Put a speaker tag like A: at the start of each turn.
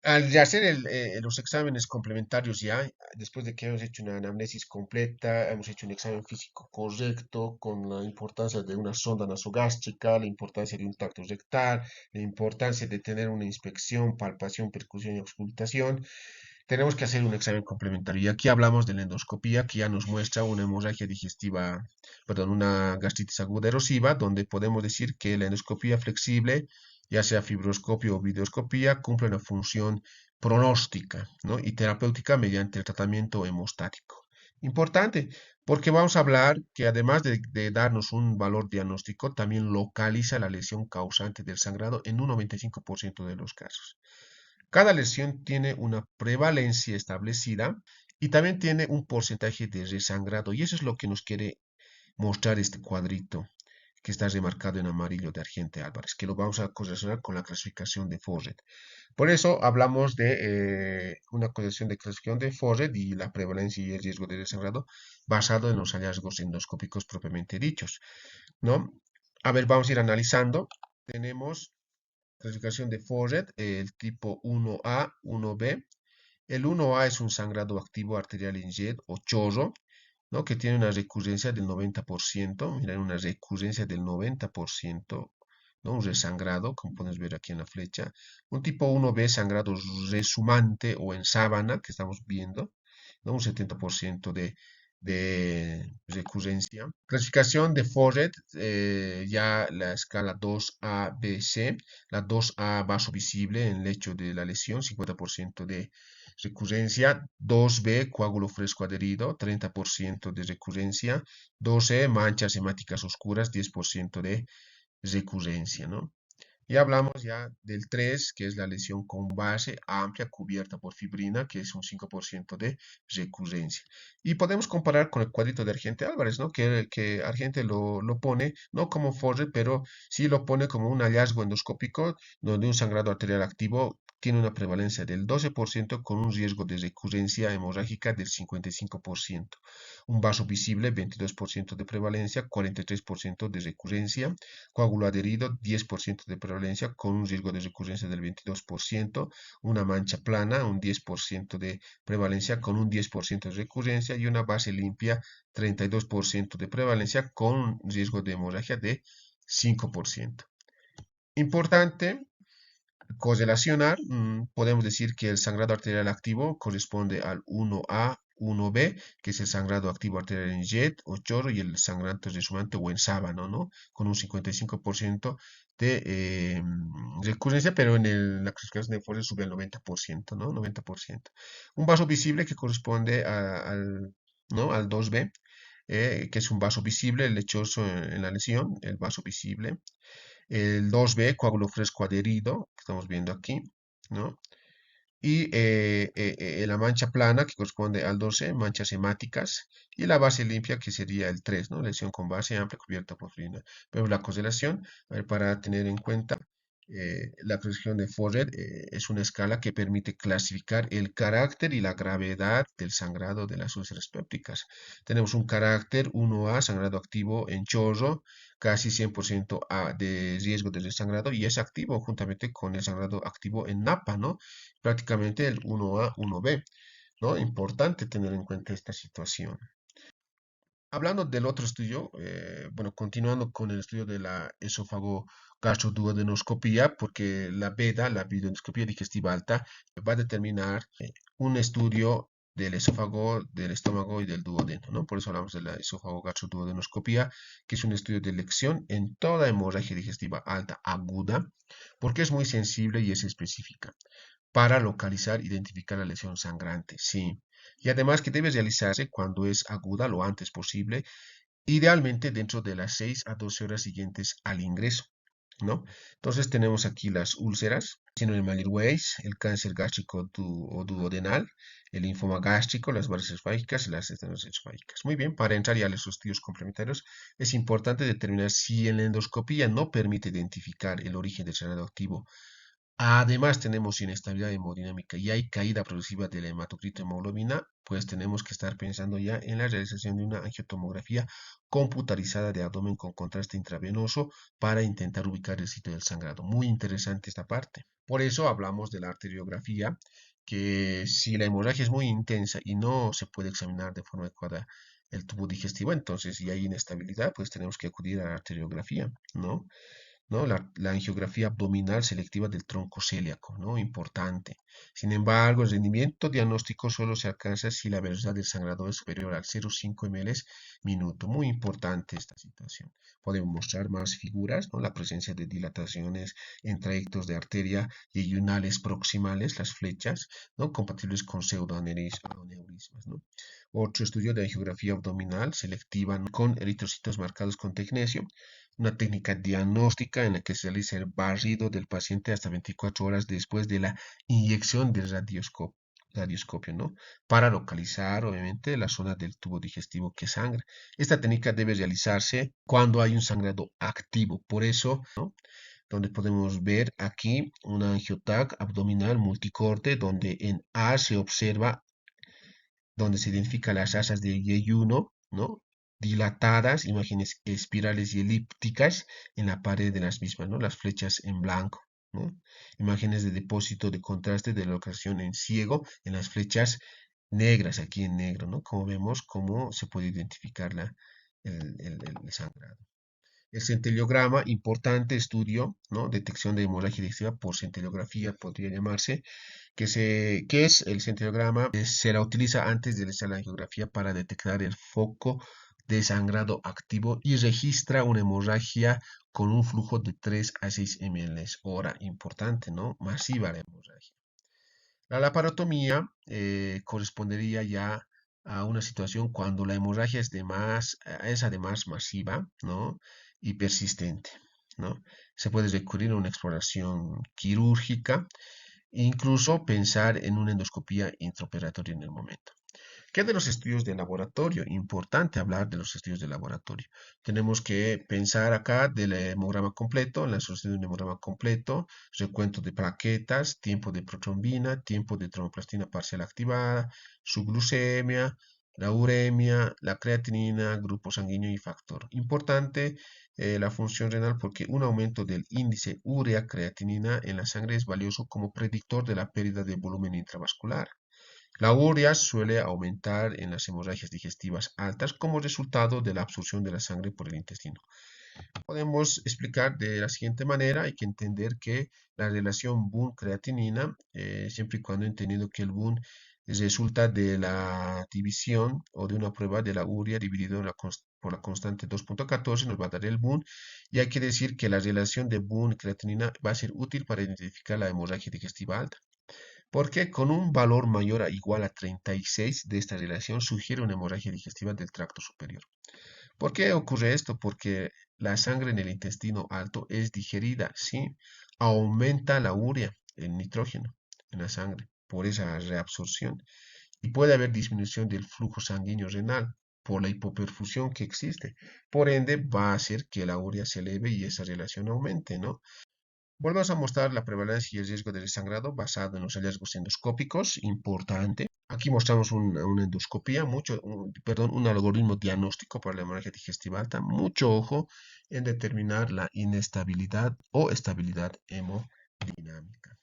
A: Al hacer los exámenes complementarios ya, después de que hemos hecho una anamnesis completa, hemos hecho un examen físico correcto, con la importancia de una sonda nasogástrica, la importancia de un tacto rectal, la importancia de tener una inspección, palpación, percusión y auscultación, tenemos que hacer un examen complementario. Y aquí hablamos de la endoscopía, que ya nos muestra una hemorragia digestiva, perdón, una gastritis aguda erosiva, donde podemos decir que la endoscopía flexible, ya sea fibroscopio o videoscopía, cumple una función pronóstica, ¿no? Y terapéutica mediante el tratamiento hemostático. Importante, porque vamos a hablar que además de darnos un valor diagnóstico, también localiza la lesión causante del sangrado en un 95% de los casos. Cada lesión tiene una prevalencia establecida y también tiene un porcentaje de resangrado. Y eso es lo que nos quiere mostrar este cuadrito que está remarcado en amarillo de Argente Álvarez, que lo vamos a correlacionar con la clasificación de Forret. Por eso hablamos de una correlación de clasificación de Forret y la prevalencia y el riesgo de desangrado basado en los hallazgos endoscópicos propiamente dichos, ¿no? A ver, vamos a ir analizando. Tenemos clasificación de Forret, el tipo 1A, 1B. El 1A es un sangrado activo arterial en jet o chorro, ¿no? Que tiene una recurrencia del 90%. Miren, una recurrencia del 90%, ¿no? Un resangrado, como puedes ver aquí en la flecha. Un tipo 1B, sangrado resumante o en sábana, que estamos viendo, ¿no? Un 70% de recurrencia. Clasificación de Forret, ya la escala 2A, B, C. La 2A, vaso visible en lecho de la lesión, 50% de recurrencia. 2B, coágulo fresco adherido, 30% de recurrencia. 2E, manchas hemáticas oscuras, 10% de recurrencia, ¿no? Y hablamos ya del 3, que es la lesión con base amplia cubierta por fibrina, que es un 5% de recurrencia. Y podemos comparar con el cuadrito de Argente Álvarez, ¿no? Que Argente lo pone, no como Forre, pero sí lo pone como un hallazgo endoscópico, donde un sangrado arterial activo tiene una prevalencia del 12% con un riesgo de recurrencia hemorrágica del 55%. Un vaso visible, 22% de prevalencia, 43% de recurrencia. Coágulo adherido, 10% de prevalencia con un riesgo de recurrencia del 22%, una mancha plana, un 10% de prevalencia con un 10% de recurrencia y una base limpia, 32% de prevalencia con un riesgo de hemorragia de 5%. Importante correlacionar, podemos decir que el sangrado arterial activo corresponde al 1A, 1B, que es el sangrado activo arterial en jet o chorro, y el sangrante resumante o en sábano, ¿no? Con un 55% de recurrencia, pero la clasificación de Force sube al 90%, ¿no? 90%. Un vaso visible que corresponde ¿no? Al 2B, que es un vaso visible, lechoso en la lesión, el vaso visible. El 2B, coágulo fresco adherido, que estamos viendo aquí, ¿no? Y la mancha plana, que corresponde al 12, manchas hemáticas, y la base limpia, que sería el 3, ¿no? Lesión con base amplia cubierta por fibrina. Vemos la correlación, a ver, para tener en cuenta, la clasificación de Forret es una escala que permite clasificar el carácter y la gravedad del sangrado de las úlceras pépticas. Tenemos un carácter 1A, sangrado activo en chorro, casi 100% de riesgo de desangrado, y es activo juntamente con el sangrado activo en napa, ¿no? Prácticamente el 1A, 1B, ¿no? Importante tener en cuenta esta situación. Hablando del otro estudio, bueno, continuando con el estudio de la esófago gastroduodenoscopía, porque la VEDA, la videoendoscopía digestiva alta, va a determinar un estudio del esófago, del estómago y del duodeno, ¿no? Por eso hablamos de la esófago gastroduodenoscopía, que es un estudio de elección en toda hemorragia digestiva alta aguda, porque es muy sensible y es específica para localizar, identificar la lesión sangrante, sí. Y además que debe realizarse cuando es aguda lo antes posible, idealmente dentro de las 6 a 12 horas siguientes al ingreso, ¿no? Entonces tenemos aquí las úlceras, sino el Malirweiss, el cáncer gástrico o duodenal, el linfoma gástrico, las varices esofágicas y las estenosis esofágicas. Muy bien, para entrar ya a los estudios complementarios, es importante determinar si en la endoscopía no permite identificar el origen del sangrado activo Además, tenemos inestabilidad hemodinámica y hay caída progresiva de la hematocrito hemoglobina, pues tenemos que estar pensando ya en la realización de una angiotomografía computarizada de abdomen con contraste intravenoso para intentar ubicar el sitio del sangrado. Muy interesante esta parte. Por eso hablamos de la arteriografía, que si la hemorragia es muy intensa y no se puede examinar de forma adecuada el tubo digestivo, entonces si hay inestabilidad, pues tenemos que acudir a la arteriografía, ¿no? ¿No? La angiografía abdominal selectiva del tronco celíaco, ¿no? Importante. Sin embargo, el rendimiento diagnóstico solo se alcanza si la velocidad del sangrado es superior al 0,5 ml minuto. Muy importante esta situación. Podemos mostrar más figuras, ¿no? La presencia de dilataciones en trayectos de arteria y yunales proximales, las flechas, ¿no? Compatibles con pseudoaneurismas, ¿no? Otro estudio de angiografía abdominal selectiva, ¿no? Con eritrocitos marcados con tecnesio, una técnica diagnóstica en la que se realiza el barrido del paciente hasta 24 horas después de la inyección del radioscopio, ¿no? Para localizar, obviamente, la zona del tubo digestivo que sangra. Esta técnica debe realizarse cuando hay un sangrado activo. Por eso, ¿no? Donde podemos ver aquí una angioTAC abdominal multicorte, donde en A se observa, donde se identifican las asas de yeyuno, ¿no? Dilatadas, imágenes espirales y elípticas en la pared de las mismas, ¿no? Las flechas en blanco, ¿no? Imágenes de depósito de contraste de locación en ciego en las flechas negras, aquí en negro, ¿no? Como vemos, cómo se puede identificar el sangrado. El centeliograma, importante estudio, ¿no? Detección de hemorragia digestiva por centeliografía, podría llamarse. ¿Qué es el centeliograma? Se la utiliza antes de realizar la angiografía para detectar el foco de sangrado activo y registra una hemorragia con un flujo de 3 a 6 ml hora. Importante, ¿no? Masiva la hemorragia. La laparotomía correspondería ya a una situación cuando la hemorragia es además masiva, ¿no? Y persistente, ¿no? Se puede recurrir a una exploración quirúrgica, incluso pensar en una endoscopía intraoperatoria en el momento. ¿Qué de los estudios de laboratorio? Importante hablar de los estudios de laboratorio. Tenemos que pensar acá del hemograma completo, la solución de un hemograma completo, recuento de plaquetas, tiempo de protrombina, tiempo de tromboplastina parcial activada, su glucemia, la uremia, la creatinina, grupo sanguíneo y factor. Importante la función renal porque un aumento del índice urea-creatinina en la sangre es valioso como predictor de la pérdida de volumen intravascular. La urea suele aumentar en las hemorragias digestivas altas como resultado de la absorción de la sangre por el intestino. Podemos explicar de la siguiente manera: hay que entender que la relación BUN-creatinina, siempre y cuando entendiendo que el BUN resulta de la división o de una prueba de la urea dividido por la constante 2.14, nos va a dar el BUN, y hay que decir que la relación de BUN-creatinina va a ser útil para identificar la hemorragia digestiva alta, porque con un valor mayor a igual a 36 de esta relación sugiere una hemorragia digestiva del tracto superior. ¿Por qué ocurre esto? Porque la sangre en el intestino alto es digerida, ¿sí? Aumenta la urea, el nitrógeno en la sangre por esa reabsorción, y puede haber disminución del flujo sanguíneo renal por la hipoperfusión que existe. Por ende, va a hacer que la urea se eleve y esa relación aumente, ¿no? Volvemos a mostrar la prevalencia y el riesgo del sangrado basado en los hallazgos endoscópicos. Importante. Aquí mostramos una endoscopía, un algoritmo diagnóstico para la hemorragia digestiva alta. Mucho ojo en determinar la inestabilidad o estabilidad hemodinámica.